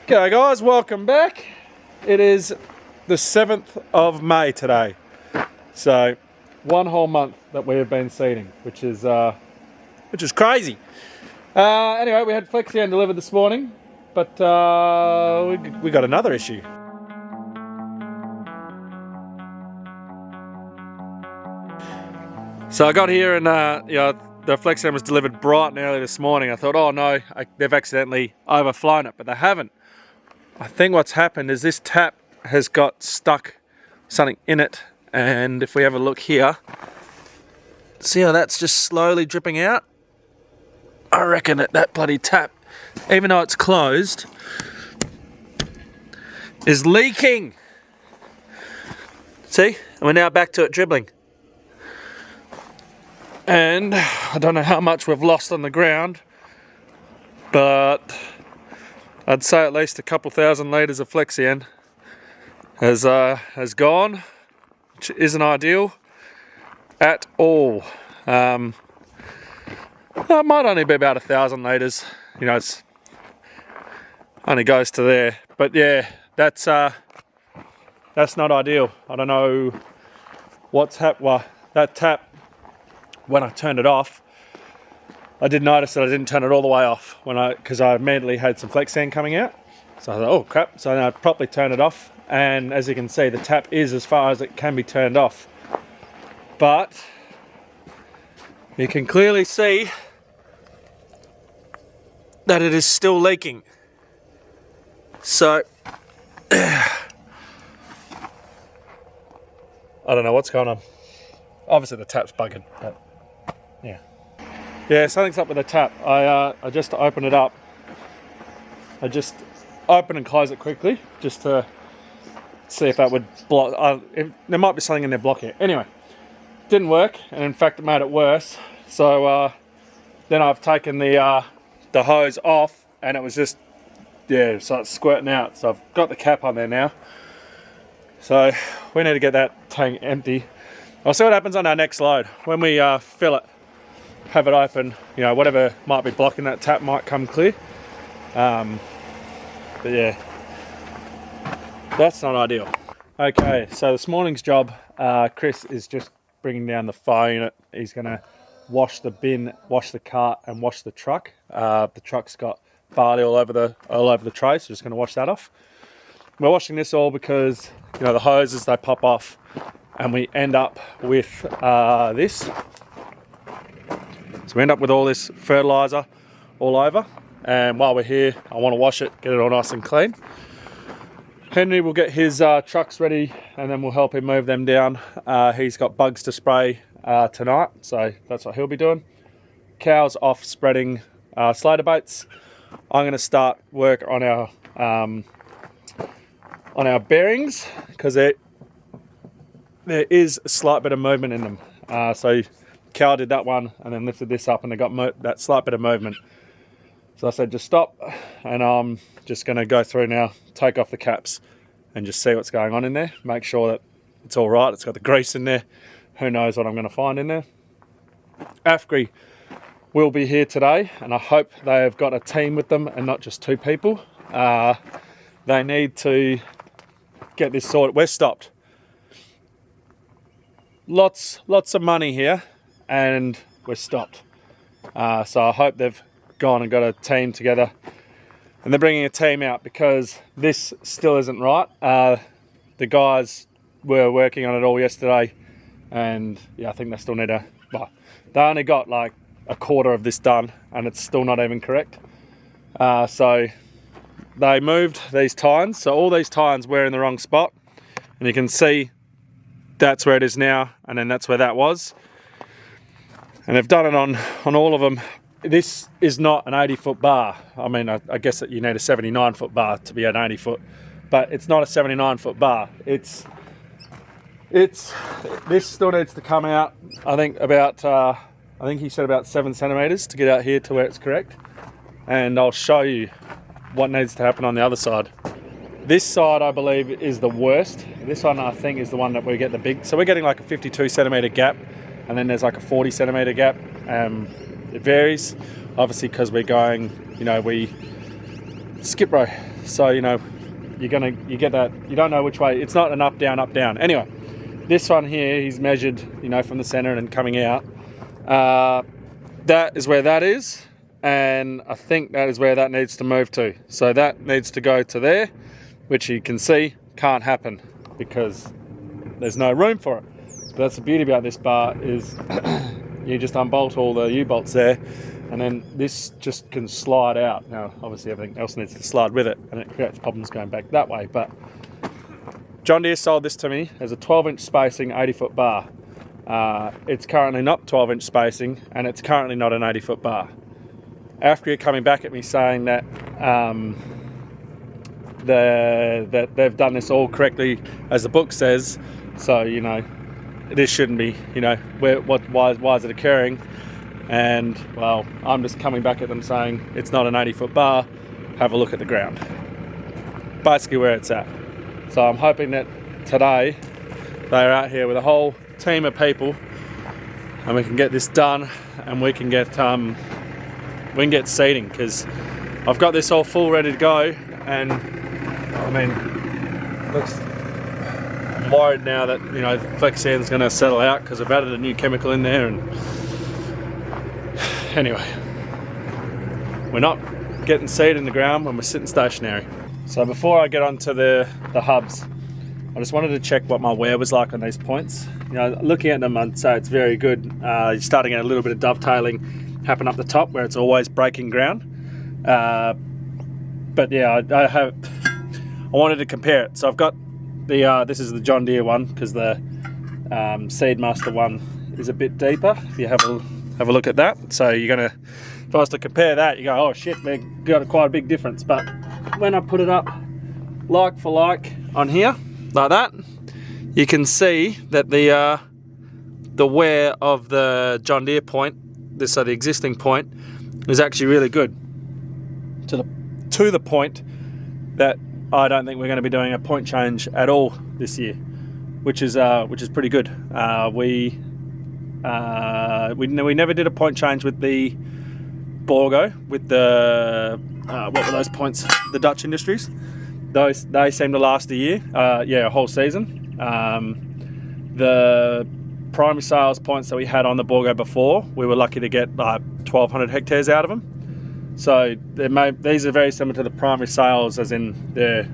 G'day guys, welcome back. It is the 7th of May today. So, one whole month that we have been seeding, which is crazy. Anyway, we had Flexi-N delivered this morning, but we got another issue. So I got here and the Flexi-N was delivered bright and early this morning. I thought, oh no, they've accidentally overflown it, but they haven't. I think what's happened is this tap has got stuck something in it, and if we have a look here, see how that's just slowly dripping out? I reckon that bloody tap, even though it's closed, is leaking. See? And we're now back to it dribbling. And I don't know how much we've lost on the ground, but I'd say at least a couple thousand litres of Flexi-N has gone, which isn't ideal at all. It might only be about 1,000 litres, you know, it's only goes to there. But yeah, that's not ideal. I don't know what's happened. Well, that tap, when I turned it off, I did notice that I didn't turn it all the way off because I immediately had some Flexi-N coming out. So I thought, oh crap, so then I properly turned it off, and as you can see, the tap is as far as it can be turned off. But you can clearly see that it is still leaking. So I don't know what's going on. Obviously the tap's bugging, but yeah, something's up with the tap. I just opened it up. I just open and close it quickly just to see if that would block. There might be something in there blocking it. Anyway, didn't work, and in fact it made it worse. So then I've taken the hose off, and it was just, so it's squirting out. So I've got the cap on there now. So we need to get that tank empty. I'll see what happens on our next load. When we fill it, have it open, you know, whatever might be blocking that tap might come clear. But yeah, that's not ideal. Okay, so this morning's job, Chris is just bringing down the fire unit. He's going to wash the bin, wash the cart, and wash the truck. The truck's got barley all over the tray, so just going to wash that off. We're washing this all because, you know, the hoses, they pop off, and we end up with this. So we end up with all this fertiliser all over, and while we're here, I want to wash it, get it all nice and clean. Henry will get his trucks ready, and then we'll help him move them down. He's got bugs to spray tonight, so that's what he'll be doing. Cows off spreading slater baits. I'm going to start work on our bearings, because there is a slight bit of movement in them. So Cal did that one and then lifted this up, and they got that slight bit of movement. So I said just stop, and I'm just going to go through now, take off the caps and just see what's going on in there, make sure that it's all right. It's got the grease in there. Who knows what I'm going to find in there. Afgri will be here today, and I hope they have got a team with them and not just two people. They need to get this sorted. We're stopped. Lots of money here, and we're stopped. So I hope they've gone and got a team together, and they're bringing a team out, because this still isn't right. The guys were working on it all yesterday, and yeah, I think they still need they only got like a quarter of this done, and it's still not even correct. So they moved these tines, so all these tines were in the wrong spot, and you can see that's where it is now, and then that's where that was. And they've done it on all of them. This is not an 80-foot bar. I mean, I guess that you need a 79-foot bar to be an 80-foot, but it's not a 79-foot bar. This still needs to come out. I think he said about 7 centimeters to get out here to where it's correct. And I'll show you what needs to happen on the other side. This side, I believe, is the worst. This one, I think, is the one that we get the big. So we're getting like a 52 centimeter gap, and then there's like a 40 centimeter gap. It varies, obviously, because we're going, you know, we skip row. So, you know, you get that, you don't know which way. It's not an up, down, up, down. Anyway, this one here, he's measured, you know, from the center and coming out. That is where that is. And I think that is where that needs to move to. So that needs to go to there, which you can see can't happen because there's no room for it. But that's the beauty about this bar is you just unbolt all the U-bolts there, and then this just can slide out. Now, obviously everything else needs to slide with it, and it creates problems going back that way. But John Deere sold this to me as a 12-inch spacing 80-foot bar. It's currently not 12-inch spacing, and it's currently not an 80-foot bar. Afgri are coming back at me saying that that they've done this all correctly as the book says, so you know this shouldn't be, you know, why is it occurring? And well, I'm just coming back at them saying it's not an 80-foot bar, have a look at the ground, basically where it's at. So I'm hoping that today they're out here with a whole team of people and we can get this done, and we can get seeding, because I've got this all full ready to go. And I mean, I'm worried now that, you know, Flexi-N is going to settle out because I've added a new chemical in there. And anyway, we're not getting seed in the ground when we're sitting stationary. So before I get onto the hubs, I just wanted to check what my wear was like on these points. You know, looking at them, I'd say it's very good. You're starting to get a little bit of dovetailing happen up the top where it's always breaking ground. But yeah, I wanted to compare it. So I've got the this is the John Deere one, because the Seedmaster one is a bit deeper. If you have a look at that, so you're gonna, if I was to compare that, you go, oh shit, they've got quite a big difference. But when I put it up like for like on here, like that, you can see that the wear of the John Deere point, so the existing point, is actually really good. To the point that I don't think we're going to be doing a point change at all this year, which is pretty good. We never did a point change with the Borgo, with the what were those points? The Dutch Industries. They seem to last a year, a whole season. The primary sales points that we had on the Borgo before, we were lucky to get 1,200 hectares out of them. So these are very similar to the primary sales, as in they're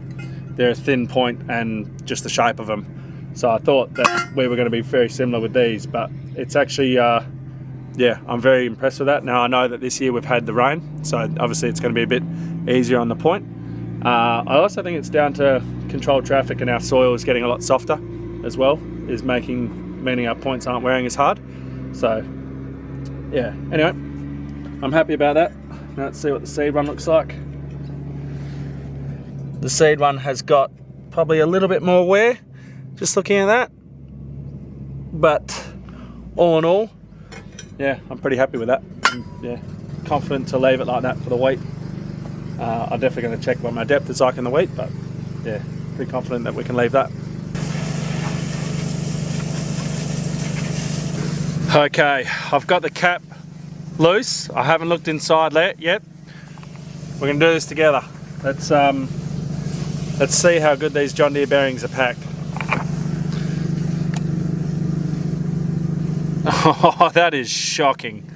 a thin point and just the shape of them. So I thought that we were going to be very similar with these, but it's actually, I'm very impressed with that. Now I know that this year we've had the rain, so obviously it's going to be a bit easier on the point. I also think it's down to controlled traffic, and our soil is getting a lot softer as well, meaning our points aren't wearing as hard. So yeah, anyway, I'm happy about that. Now let's see what the seed one looks like. The seed one has got probably a little bit more wear, just looking at that. But all in all, yeah, I'm pretty happy with that. Yeah, confident to leave it like that for the wheat. I'm definitely going to check what my depth is like in the wheat, but yeah, pretty confident that we can leave that. Okay, I've got the cap loose. I haven't looked inside yet. We're going to do this together. Let's see how good these John Deere bearings are packed. Oh, that is shocking.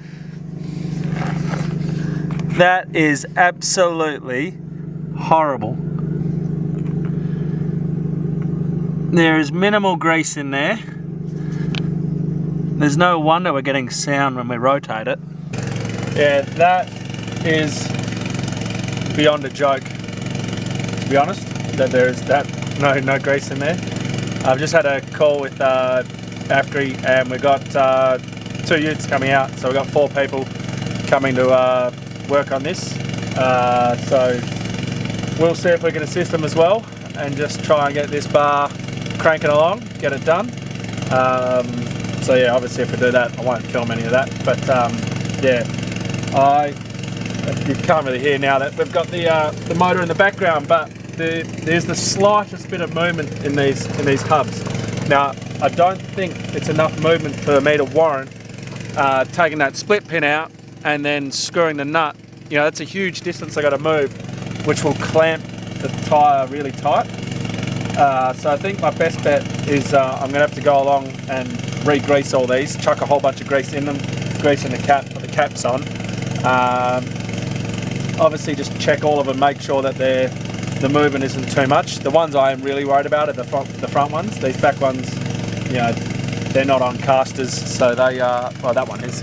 That is absolutely horrible. There is minimal grease in there. There's no wonder we're getting sound when we rotate it. Yeah, that is beyond a joke, to be honest, that there is no grease in there. I've just had a call with Afgri, and we've got 2 utes coming out, so we've got 4 people coming to work on this. So we'll see if we can assist them as well, and just try and get this bar cranking along, get it done. So yeah, obviously if we do that, I won't film any of that, but yeah, you can't really hear now that we've got the motor in the background, but there's the slightest bit of movement in these hubs. Now, I don't think it's enough movement for me to warrant taking that split pin out and then screwing the nut. You know, that's a huge distance I got to move which will clamp the tyre really tight. So I think my best bet is I'm going to have to go along and re-grease all these, chuck a whole bunch of grease in them, grease in the cap, put the caps on. Obviously just check all of them, make sure that the movement isn't too much. The ones I am really worried about are the front ones. These back ones, you know, they're not on casters, so they well, that one is,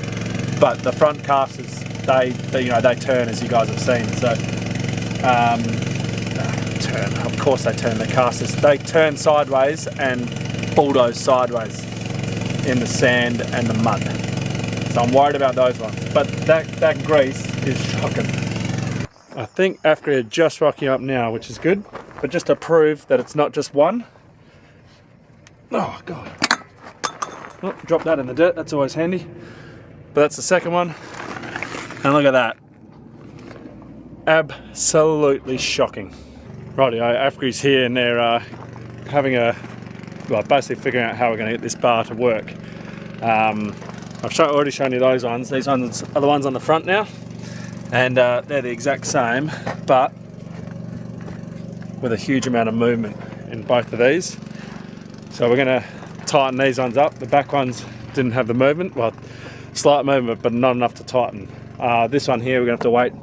but the front casters, they you know, they turn, as you guys have seen. So turn, of course they turn, the casters, they turn sideways and bulldoze sideways in the sand and the mud. So I'm worried about those ones, but that grease is shocking. I think Afgri are just rocking up now, which is good, but just to prove that it's not just one. Oh god, oh, drop that in the dirt, that's always handy. But that's the second one, and look at that, absolutely shocking. Rightio, Afgri's here and they're having well, basically figuring out how we're going to get this bar to work. I've already shown you those ones. These ones are the ones on the front now, and they're the exact same, but with a huge amount of movement in both of these. So we're going to tighten these ones up. The back ones didn't have the movement, well, slight movement, but not enough to tighten. This one here, we're going to have to wait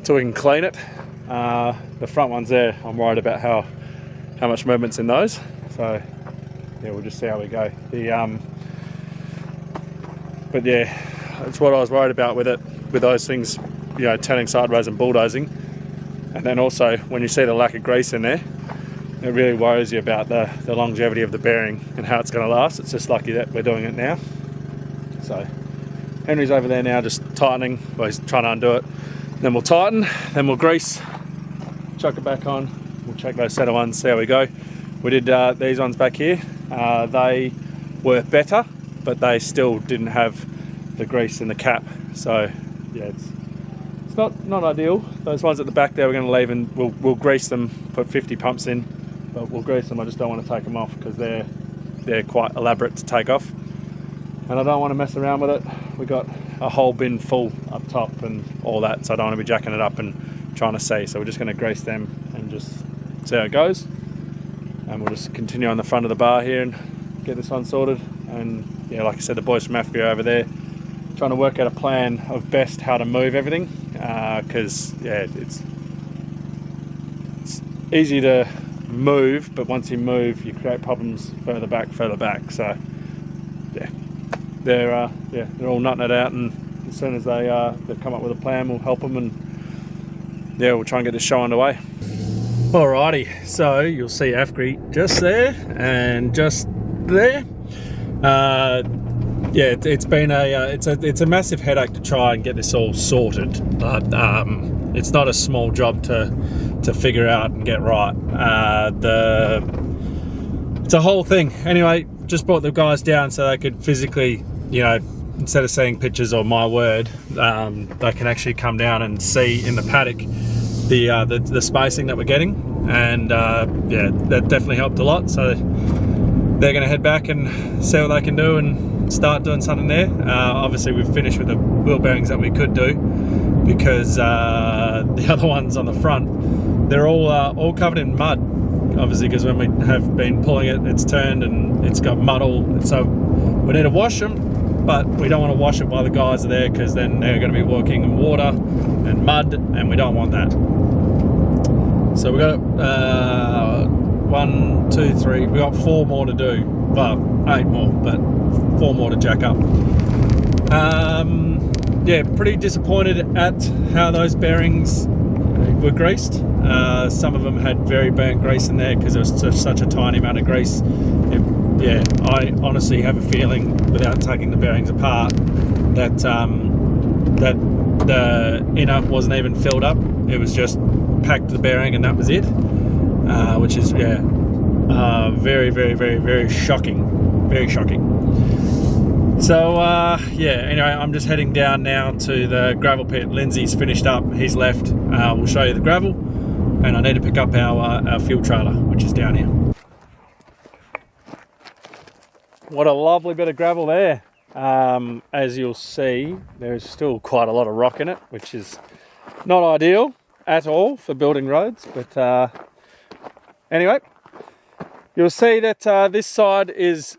till we can clean it. The front ones there, I'm worried about how much movement's in those. So yeah, we'll just see how we go. But yeah, that's what I was worried about with it, with those things, you know, turning sideways and bulldozing. And then also when you see the lack of grease in there, it really worries you about the longevity of the bearing and how it's going to last. It's just lucky that we're doing it now. So Henry's over there now just tightening, well, he's trying to undo it. Then we'll tighten, then we'll grease, chuck it back on, we'll check those set of ones, see how we go. We did these ones back here. They were better, but they still didn't have the grease in the cap. So yeah, it's not ideal. Those ones at the back there we're going to leave, and we'll grease them, put 50 pumps in, but we'll grease them. I just don't want to take them off because they're quite elaborate to take off, and I don't want to mess around with it. We got a whole bin full up top and all that, so I don't want to be jacking it up and trying to see. So we're just going to grease them and just see how it goes, and we'll just continue on the front of the bar here and get this one sorted. And yeah, like I said, the boys from Afgri are over there trying to work out a plan of best how to move everything, because yeah, it's easy to move, but once you move you create problems further back. So yeah, they're all nutting it out, and as soon as they've come up with a plan, we'll help them, and yeah, we'll try and get this show underway. Alrighty, so you'll see Afgri just there and just there. Yeah, it's been it's a massive headache to try and get this all sorted, but it's not a small job to figure out and get right. It's a whole thing. Anyway, just brought the guys down so they could physically, you know, instead of seeing pictures or my word, they can actually come down and see in the paddock the spacing that we're getting, and yeah, that definitely helped a lot. So they're going to head back and see what they can do and start doing something there. Obviously we've finished with the wheel bearings that we could do, because the other ones on the front, they're all covered in mud, obviously, because when we have been pulling it, it's turned and it's got mud all, so we need to wash them, but we don't want to wash it while the guys are there, because then they're going to be walking in water and mud, and we don't want that. So we got 1, 2, 3, we got 4 more to do. Well, 8 more, but 4 more to jack up. Yeah, pretty disappointed at how those bearings were greased. Some of them had very burnt grease in there because there was such a tiny amount of grease. Yeah, I honestly have a feeling, without taking the bearings apart, that that the inner wasn't even filled up. It was just packed to the bearing and that was it, which is, yeah, very, very, very, very shocking. Very shocking. So yeah, anyway, I'm just heading down now to the gravel pit. Lindsay's finished up, he's left. We'll show you the gravel, and I need to pick up our fuel trailer, which is down here. What a lovely bit of gravel there. As you'll see, there's still quite a lot of rock in it, which is not ideal. at all for building roads, but anyway, you'll see that this side is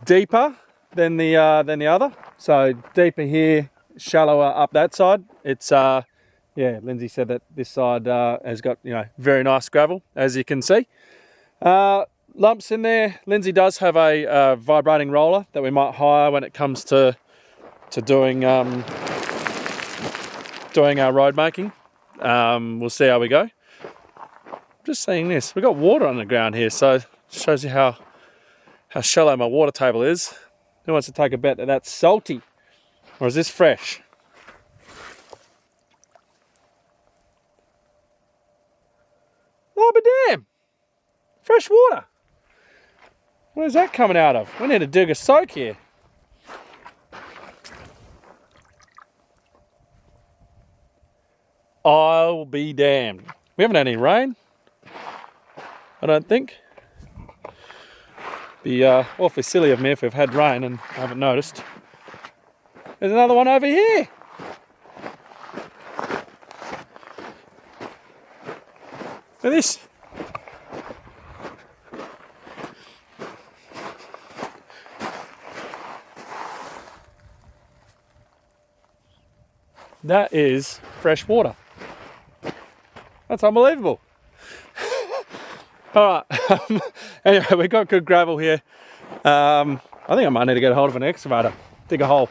deeper than the other. So deeper here, shallower up that side. It's yeah, Lindsay said that this side has got, you know, very nice gravel, as you can see. Lumps in there. Lindsay does have a vibrating roller that we might hire when it comes to doing our road making. We'll see how we go. Just seeing this, we've got water on the ground here, so it shows you how shallow my water table is. Who wants to take a bet that that's salty, or is this fresh? Oh, but damn, fresh water. Where's that coming out of? We need to dig a soak here. I'll be damned. We haven't had any rain, I don't think. Be awfully silly of me if we've had rain and I haven't noticed. There's another one over here. Look at this. That is fresh water. That's unbelievable. All right. Anyway, we've got good gravel here. I think I might need to get a hold of an excavator, dig a hole.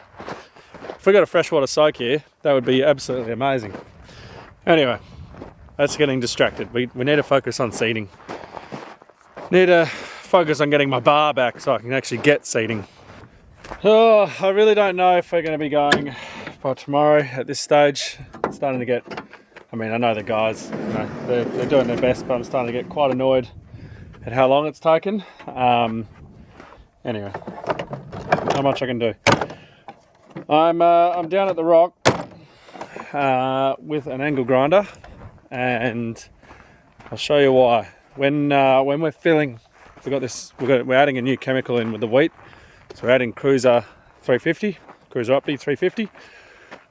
If we got a freshwater soak here, that would be absolutely amazing. Anyway, that's getting distracted. We need to focus on seeding. Need to focus on getting my bar back so I can actually get seeding. Oh, I really don't know if we're going to be going by tomorrow at this stage. It's starting to get, I mean, I know the guys, you know, they're doing their best, but I'm starting to get quite annoyed at how long it's taken. Anyway, not much I can do. I'm down at the rock with an angle grinder, and I'll show you why. When we're filling, we're adding a new chemical in with the wheat. So we're adding Cruiser 350, Cruiser Opti 350,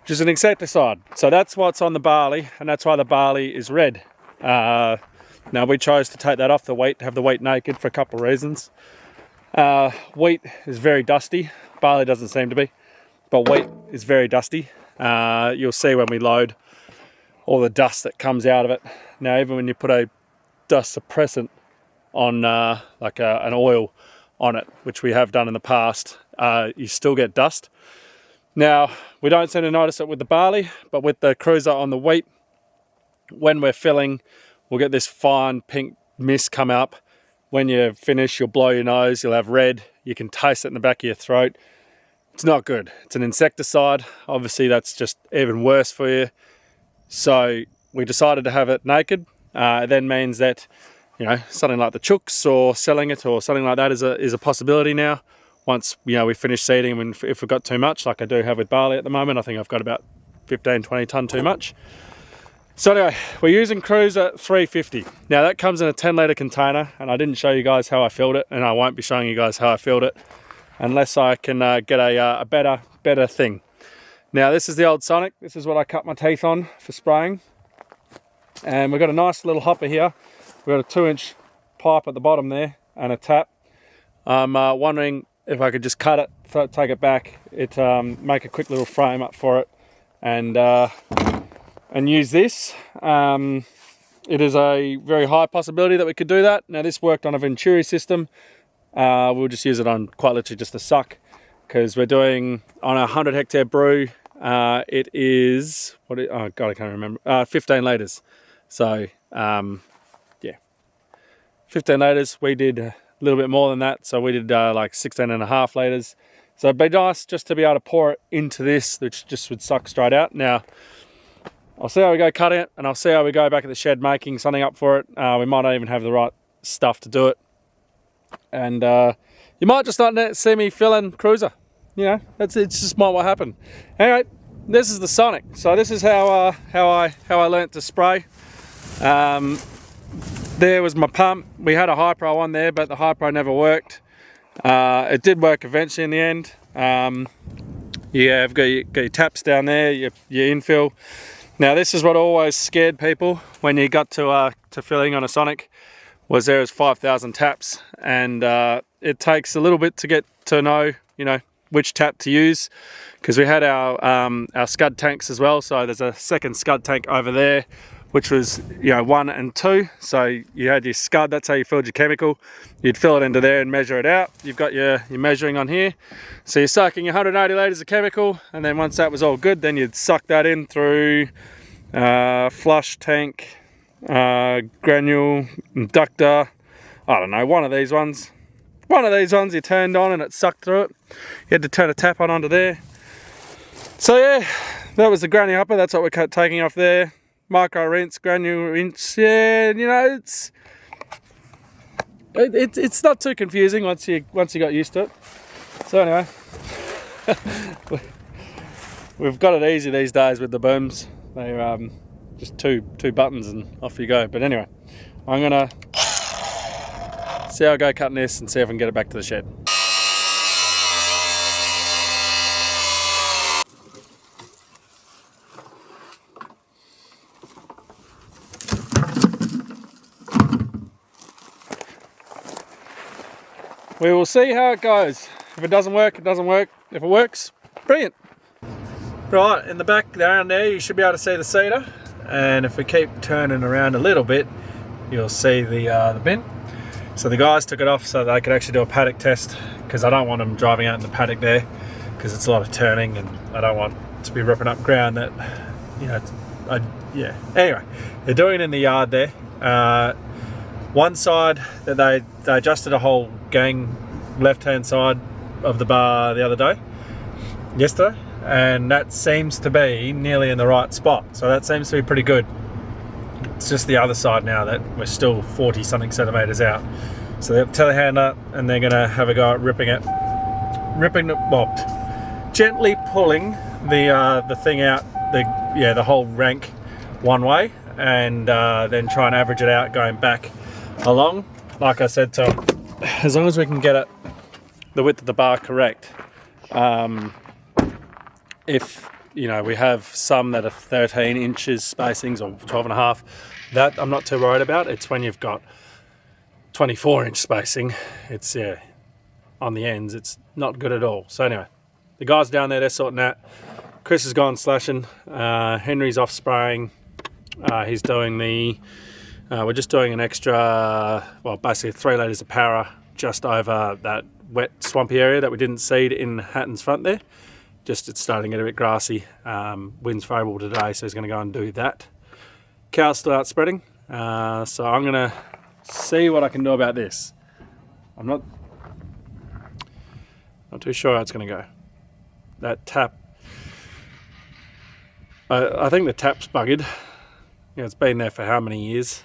which is an insecticide. So that's what's on the barley, and that's why the barley is red. Now we chose to take that off the wheat, have the wheat naked for a couple of reasons. Wheat is very dusty, barley doesn't seem to be, but wheat is very dusty. You'll see when we load all the dust that comes out of it. Now even when you put a dust suppressant on like an oil on it, which we have done in the past, you still get dust. Now, we don't seem to notice it with the barley, but with the Cruiser on the wheat, when we're filling, we'll get this fine pink mist come up. When you finish, you'll blow your nose, you'll have red, you can taste it in the back of your throat. It's not good. It's an insecticide. Obviously, that's just even worse for you. So we decided to have it naked. It then means that, you know, something like the chooks or selling it or something like that is a possibility now. Once, you know, we finish seeding, and if we've got too much, like I do have with barley at the moment, I think I've got about 15, 20 tonne too much. So anyway, we're using Cruiser 350. Now that comes in a 10 litre container, and I didn't show you guys how I filled it, and I won't be showing you guys how I filled it unless I can get a better thing. Now this is the old Sonic. This is what I cut my teeth on for spraying. And we've got a nice little hopper here. We've got a 2-inch pipe at the bottom there and a tap. I'm wondering if I could just cut it, take it back, make a quick little frame up for it, and use this. It is a very high possibility that we could do that. Now this worked on a Venturi system. We'll just use it on quite literally just a suck, because we're doing on a 100 hectare brew. It is, oh God, I can't remember, 15 litres. So yeah, 15 litres. We did a little bit more than that, so we did like 16.5 litres. So it'd be nice just to be able to pour it into this, which just would suck straight out. Now I'll see how we go cutting it, and I'll see how we go back at the shed making something up for it. We might not even have the right stuff to do it, and you might just not see me filling Cruiser. You know, it's just might what happen. Anyway, this is the Sonic. So this is how I learnt to spray. There was my pump. We had a High Pro on there, but the High Pro never worked. It did work eventually in the end. Yeah, I've got your taps down there, your infill. Now this is what always scared people when you got to filling on a Sonic, was there is 5,000 taps, and it takes a little bit to get to know, you know, which tap to use, because we had our scud tanks as well. So there's a second scud tank over there, which was, you know, 1 and 2. So you had your scud, that's how you filled your chemical. You'd fill it into there and measure it out. You've got your measuring on here. So you're sucking 180 litres of chemical, and then once that was all good, then you'd suck that in through flush tank, granule, inductor, I don't know, one of these ones you turned on and it sucked through it. You had to turn a tap on onto there. So yeah, that was the granny upper. That's what we're taking off there. Micro rinse, granule rinse. Yeah, you know, it's not too confusing once you got used to it. So anyway, we've got it easy these days with the booms. They're just two buttons and off you go. But anyway, I'm gonna see how I go cutting this and see if I can get it back to the shed. We will see how it goes. If it doesn't work, it doesn't work. If it works, brilliant. Right, in the back down there, you should be able to see the seeder. And if we keep turning around a little bit, you'll see the bin. So the guys took it off so they could actually do a paddock test, because I don't want them driving out in the paddock there, because it's a lot of turning and I don't want to be ripping up ground that, you know, yeah. Anyway, they're doing it in the yard there. One side that they adjusted a whole gang left-hand side of the bar the other day, yesterday, and that seems to be nearly in the right spot. So that seems to be pretty good. It's just the other side now that we're still 40 something centimeters out. So they'll telehandler and they're gonna have a go at gently pulling the thing out, the whole rank one way, and then try and average it out going back along. Like I said, so as long as we can get it the width of the bar correct, if you know we have some that are 13 inches spacings or 12 and a half, that I'm not too worried about. It's when you've got 24-inch spacing, it's on the ends, it's not good at all. So anyway, the guys down there, they're sorting that. Chris has gone slashing. Henry's off spraying. He's doing we're just doing an extra, well, basically 3 litres of para just over that wet swampy area that we didn't seed in Hatton's front there. Just it's starting to get a bit grassy. Wind's favourable today, so he's going to go and do that. Cows still out spreading, so I'm going to see what I can do about this. I'm not too sure how it's going to go. That tap, I think the tap's buggered. You know, it's been there for how many years,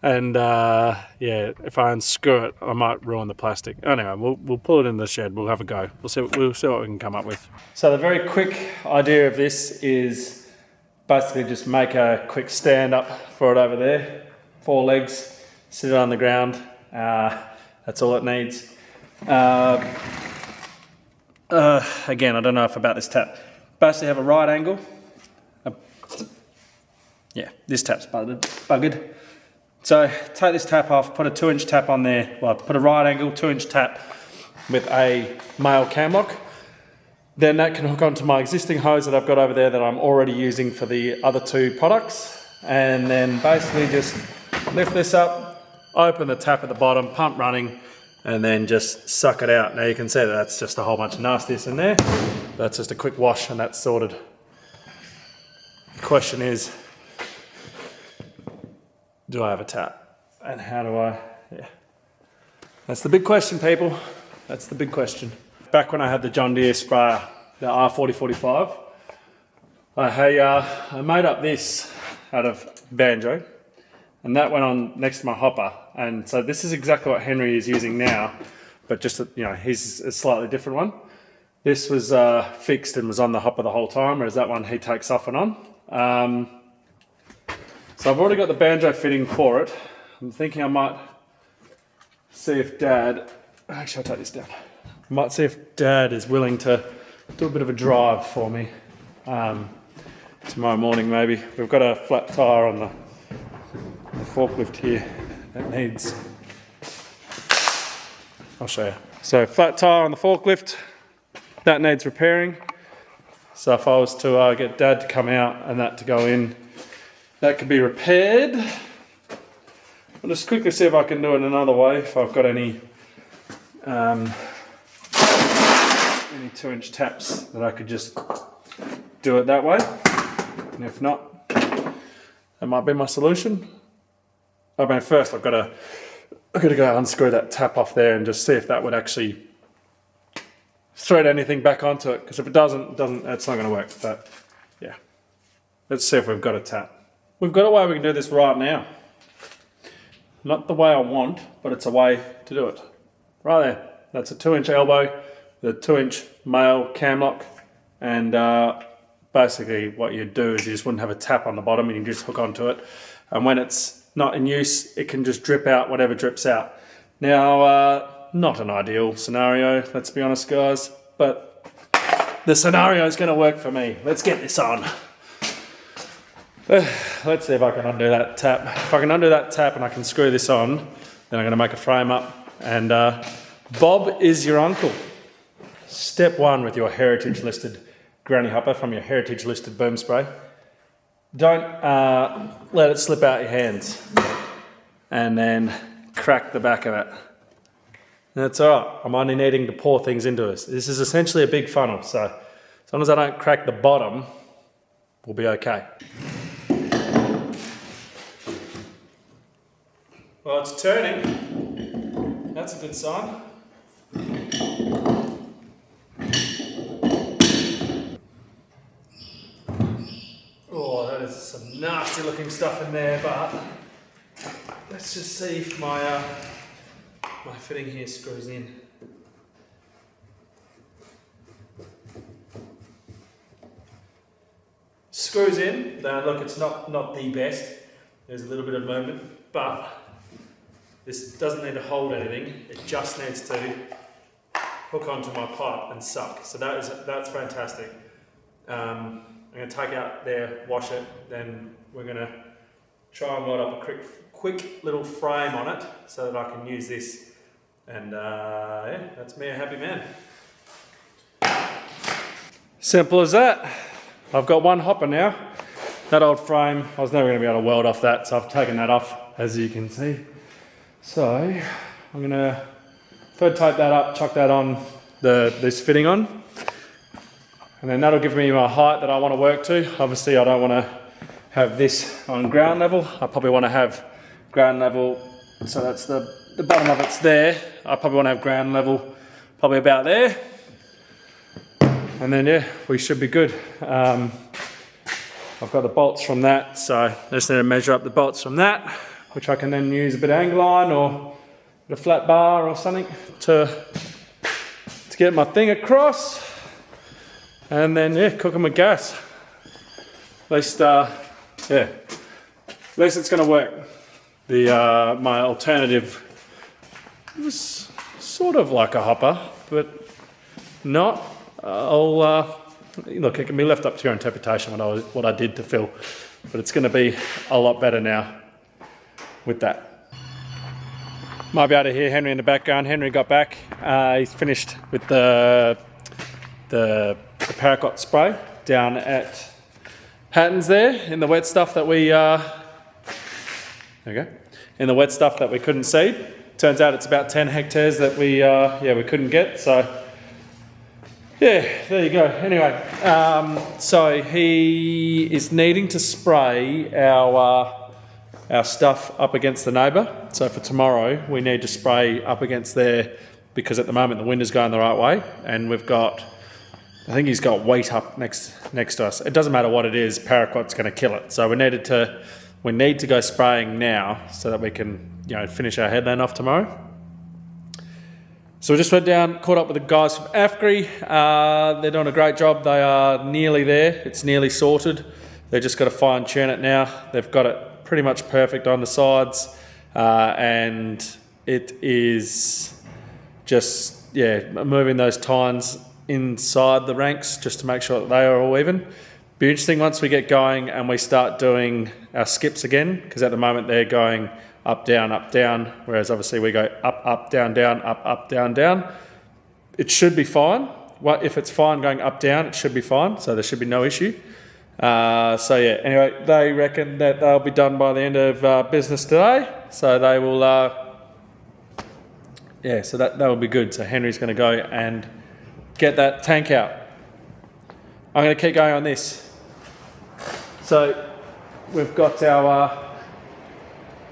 and yeah, if I unscrew it, I might ruin the plastic. Anyway, we'll pull it in the shed. We'll have a go. We'll see what we can come up with. So the very quick idea of this is basically just make a quick stand up for it over there. 4 legs, sit it on the ground. That's all it needs. Again, I don't know about this tap. Basically have a right angle. Yeah, this tap's buggered. So take this tap off, put a 2-inch tap on there. Well, put a right angle 2-inch tap with a male cam lock. Then that can hook onto my existing hose that I've got over there that I'm already using for the other 2 products. And then basically just lift this up, open the tap at the bottom, pump running, and then just suck it out. Now you can see that that's just a whole bunch of nastiness in there. That's just a quick wash and that's sorted. The question is, do I have a tap? And how do I, yeah. That's the big question, people. That's the big question. Back when I had the John Deere sprayer, the R4045, I made up this out of banjo, and that went on next to my hopper. And so this is exactly what Henry is using now, but just, you know, he's a slightly different one. This was fixed and was on the hopper the whole time, whereas that one he takes off and on. So I've already got the banjo fitting for it. I'm thinking I might see if Dad, actually I'll take this down. I might see if Dad is willing to do a bit of a drive for me. tomorrow morning maybe. We've got a flat tyre on the forklift here that needs, I'll show you. So flat tyre on the forklift, that needs repairing. So if I was to get Dad to come out and that to go in, that could be repaired. I'll just quickly see if I can do it another way, if I've got any 2-inch taps that I could just do it that way. And if not, that might be my solution. I mean, first I've got to go unscrew that tap off there and just see if that would actually thread anything back onto it. Because if it doesn't, it's not going to work. But yeah, let's see if we've got a tap. We've got a way we can do this right now. Not the way I want, but it's a way to do it. Right there. That's a 2-inch elbow, the 2-inch male cam lock, and basically what you do is you just wouldn't have a tap on the bottom and you just hook onto it. And when it's not in use, it can just drip out whatever drips out. Now, not an ideal scenario, let's be honest guys, but the scenario is going to work for me. Let's get this on. Let's see if I can undo that tap. If I can undo that tap and I can screw this on, then I'm going to make a frame up. And Bob is your uncle. Step 1 with your heritage listed granny hopper from your heritage listed boom spray. Don't let it slip out your hands. And then crack the back of it. That's all right. I'm only needing to pour things into this. This is essentially a big funnel, so as long as I don't crack the bottom, we'll be okay. Well, it's turning. That's a good sign. Oh, that is some nasty looking stuff in there, but let's just see if my fitting here screws in. Screws in. Now look, it's not the best. There's a little bit of movement, but this doesn't need to hold anything. It just needs to hook onto my pipe and suck. So that's fantastic. I'm going to take out there, wash it, then we're going to try and weld up a quick little frame on it so that I can use this. And yeah, that's me a happy man. Simple as that. I've got one hopper now. That old frame, I was never going to be able to weld off that, so I've taken that off, as you can see. So I'm going to thread tape that up, chuck that on this fitting on, and then that'll give me my height that I want to work to. Obviously I don't want to have this on ground level. I probably want to have ground level, so that's the bottom of it's there. I probably want to have ground level probably about there, and then yeah, we should be good. I've got the bolts from that, so I just need to measure up the bolts from that, which I can then use a bit of angle iron or a flat bar or something to get my thing across, and then yeah, cook them with gas. At least it's going to work. My alternative was sort of like a hopper, but not. Look, it can be left up to your interpretation what I did to Phil, but it's going to be a lot better now with that. Might be able to hear Henry in the background. Henry got back. He's finished with the paraquat spray down at Hatton's there in the wet stuff that we in the wet stuff that we couldn't seed. Turns out it's about 10 hectares that we couldn't get. So yeah, there you go. Anyway, so he is needing to spray our stuff up against the neighbour. So for tomorrow, we need to spray up against there because at the moment the wind is going the right way, and I think he's got wheat up next to us. It doesn't matter what it is, paraquat's going to kill it. So we need to go spraying now so that we can finish our headland off tomorrow. So we just went down, caught up with the guys from Afgri. They're doing a great job. They are nearly there. It's nearly sorted. They've just got to fine tune it now. They've got it pretty much perfect on the sides. And it is just, moving those tines inside the ranks just to make sure that they are all even. Be interesting once we get going and we start doing our skips again, because at the moment they're going up, down, whereas obviously we go up, down, up, down. It should be fine. Well, if it's fine going up, down, it should be fine, so there should be no issue. So yeah, anyway, they reckon that they'll be done by the end of business today, so they will, yeah, so that will be good. So Henry's going to go and get that tank out. I'm going to keep going on this. So we've got our,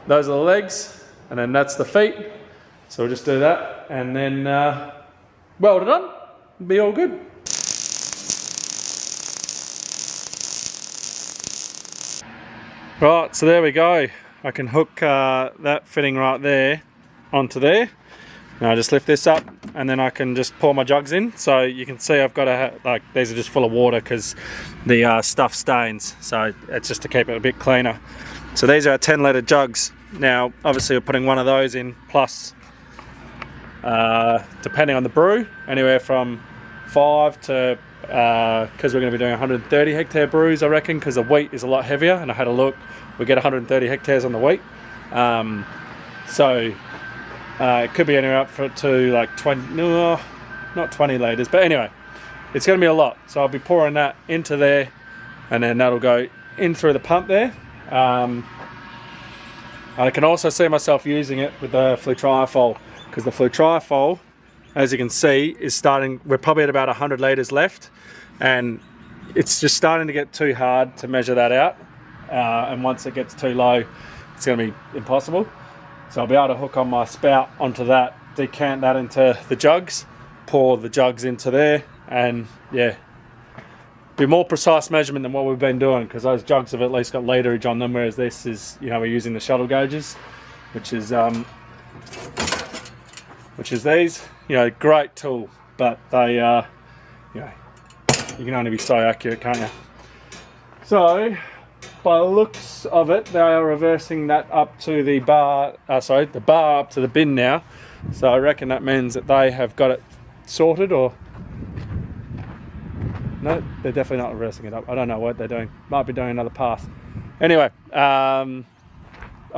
those are the legs, and then that's the feet. So we'll just do that, and then weld it on, be all good. Right, so there we go. I can hook that fitting right there onto there. Now I just lift this up and then I can just pour my jugs in. So you can see I've got like, these are just full of water because the stuff stains. So it's just to keep it a bit cleaner. So these are our 10 litre jugs. Now obviously we're putting one of those in plus, depending on the brew, anywhere from 5 to, because we're going to be doing 130 hectare brews I reckon, because the wheat is a lot heavier, and I had a look, we get 130 hectares on the wheat. So it could be anywhere up to like 20, no, not 20 litres, but anyway, it's going to be a lot. So I'll be pouring that into there, and then that'll go in through the pump there. I can also see myself using it with the flutriafol, because the flutriafol, as you can see, is starting, we're probably at about 100 litres left, and it's just starting to get too hard to measure that out. And once it gets too low, it's going to be impossible. So I'll be able to hook on my spout onto that, decant that into the jugs, pour the jugs into there, and yeah, be more precise measurement than what we've been doing, because those jugs have at least got literage on them, whereas this is, you know, we're using the shuttle gauges, which is these. You know, great tool, but they, you know, you can only be so accurate, can't you? So, by the looks of it, they are reversing that up to the bar, the bar up to the bin now. So I reckon that means that they have got it sorted, or no, they're definitely not reversing it up. I don't know what they're doing. Might be doing another pass. Anyway, I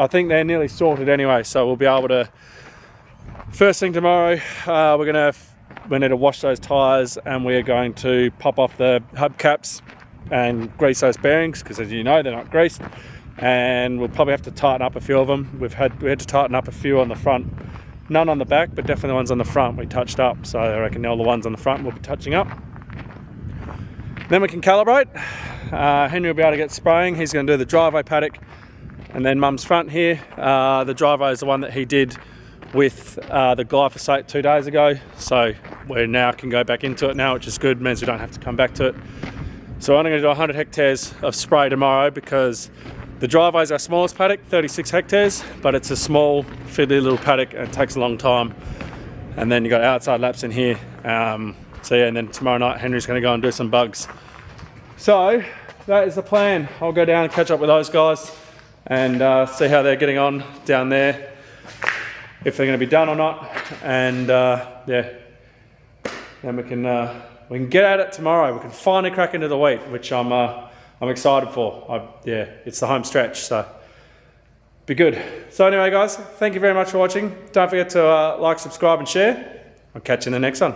think they're nearly sorted anyway, so we'll be able to, first thing tomorrow, we need to wash those tyres, and we're going to pop off the hubcaps and grease those bearings, because as you know, they're not greased, and we'll probably have to tighten up a few of them. We had to tighten up a few on the front, none on the back, but definitely the ones on the front we touched up. So I reckon all the ones on the front we'll be touching up. Then we can calibrate. Henry will be able to get spraying. He's going to do the driveway paddock, and then Mum's front here. The driveway is the one that he did with the glyphosate 2 days ago, so we now can go back into it now, which is good, means we don't have to come back to it. So I'm going to do 100 hectares of spray tomorrow, because the driveway is our smallest paddock, 36 hectares, but it's a small, fiddly little paddock, and it takes a long time. And then you've got outside laps in here. So yeah, and then tomorrow night Henry's going to go and do some bugs. So that is the plan. I'll go down and catch up with those guys and see how they're getting on down there, if they're going to be done or not, and yeah, then we can get at it tomorrow. We can finally crack into the wheat, which I'm excited for. Yeah, it's the home stretch, so be good. So anyway, guys, thank you very much for watching. Don't forget to like, subscribe, and share. I'll catch you in the next one.